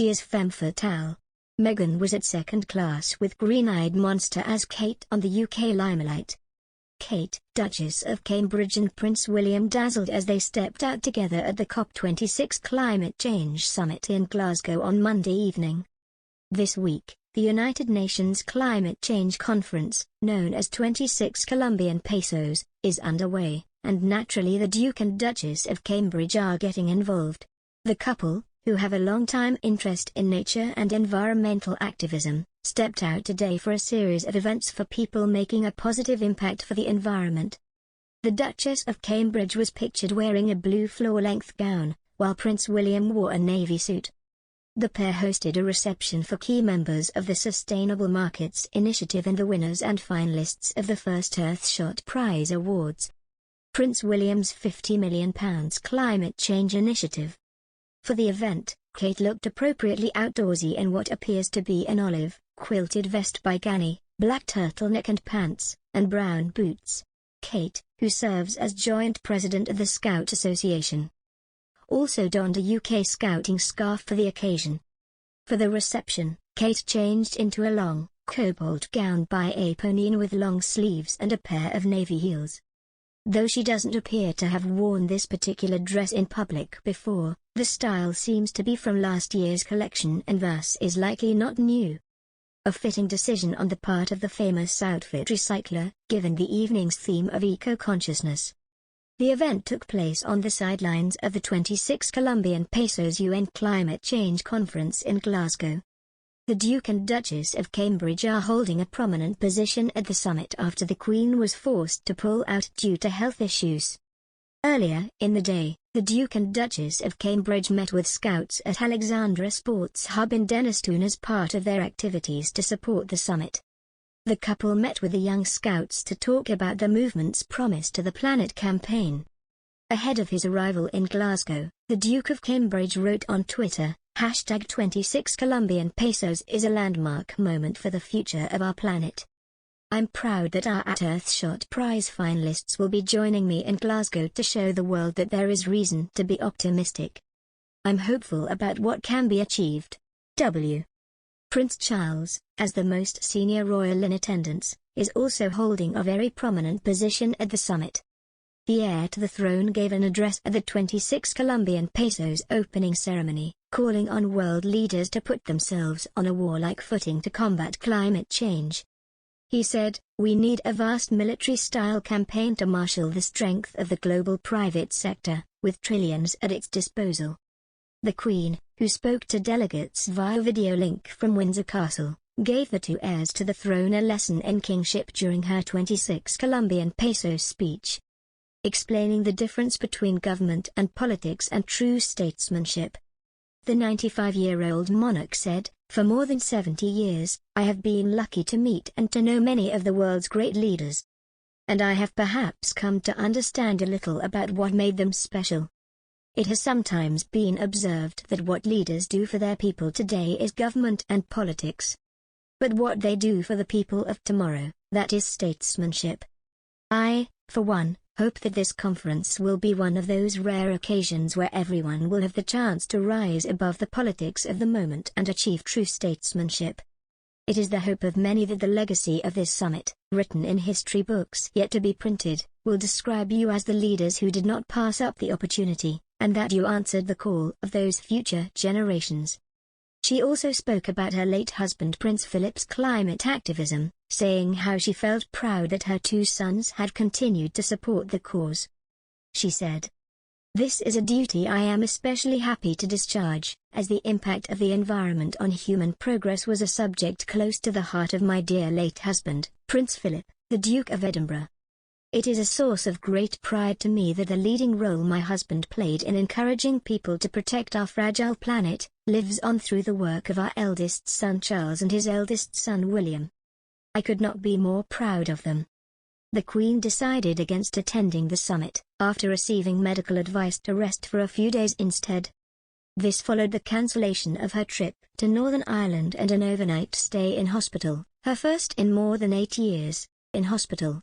She is femme fatale. Meghan was at second class with green-eyed monster as Kate on the UK Limelight. Kate, Duchess of Cambridge, and Prince William dazzled as they stepped out together at the COP26 Climate Change Summit in Glasgow on Monday evening. This week, the United Nations Climate Change Conference, known as 26 Colombian pesos, is underway, and naturally the Duke and Duchess of Cambridge are getting involved. The couple, who have a long-time interest in nature and environmental activism, stepped out today for a series of events for people making a positive impact for the environment. The Duchess of Cambridge was pictured wearing a blue floor-length gown, while Prince William wore a navy suit. The pair hosted a reception for key members of the Sustainable Markets Initiative and the winners and finalists of the first Earthshot Prize Awards. Prince William's £50 million climate change initiative. For the event, Kate looked appropriately outdoorsy in what appears to be an olive, quilted vest by Ganni, black turtleneck and pants, and brown boots. Kate, who serves as joint president of the Scout Association, also donned a UK Scouting scarf for the occasion. For the reception, Kate changed into a long, cobalt gown by Aponine with long sleeves and a pair of navy heels. Though she doesn't appear to have worn this particular dress in public before, the style seems to be from last year's collection and thus is likely not new. A fitting decision on the part of the famous outfit recycler, given the evening's theme of eco-consciousness. The event took place on the sidelines of the 26 Colombian pesos UN Climate Change Conference in Glasgow. The Duke and Duchess of Cambridge are holding a prominent position at the summit after the Queen was forced to pull out due to health issues. Earlier in the day, the Duke and Duchess of Cambridge met with Scouts at Alexandra Sports Hub in Dennistoun as part of their activities to support the summit. The couple met with the Young Scouts to talk about the movement's Promise to the Planet campaign. Ahead of his arrival in Glasgow, the Duke of Cambridge wrote on Twitter, #26 Colombian pesos is a landmark moment for the future of our planet. I'm proud that our Earthshot Prize finalists will be joining me in Glasgow to show the world that there is reason to be optimistic. I'm hopeful about what can be achieved. W. Prince Charles, as the most senior royal in attendance, is also holding a very prominent position at the summit. The heir to the throne gave an address at the 26 Colombian pesos opening ceremony, calling on world leaders to put themselves on a warlike footing to combat climate change. He said, "We need a vast military-style campaign to marshal the strength of the global private sector, with trillions at its disposal." The Queen, who spoke to delegates via video link from Windsor Castle, gave the two heirs to the throne a lesson in kingship during her 26 Colombian pesos speech, explaining the difference between government and politics and true statesmanship. The 95-year-old monarch said, "For more than 70 years, I have been lucky to meet and to know many of the world's great leaders. And I have perhaps come to understand a little about what made them special. It has sometimes been observed that what leaders do for their people today is government and politics. But what they do for the people of tomorrow, that is statesmanship. I, for one, hope that this conference will be one of those rare occasions where everyone will have the chance to rise above the politics of the moment and achieve true statesmanship. It is the hope of many that the legacy of this summit, written in history books yet to be printed, will describe you as the leaders who did not pass up the opportunity, and that you answered the call of those future generations." She also spoke about her late husband Prince Philip's climate activism, saying how she felt proud that her two sons had continued to support the cause. She said, "This is a duty I am especially happy to discharge, as the impact of the environment on human progress was a subject close to the heart of my dear late husband, Prince Philip, the Duke of Edinburgh. It is a source of great pride to me that the leading role my husband played in encouraging people to protect our fragile planet lives on through the work of our eldest son Charles and his eldest son William. I could not be more proud of them." The Queen decided against attending the summit, after receiving medical advice to rest for a few days instead. This followed the cancellation of her trip to Northern Ireland and an overnight stay in hospital, her first in more than 8 years, in hospital.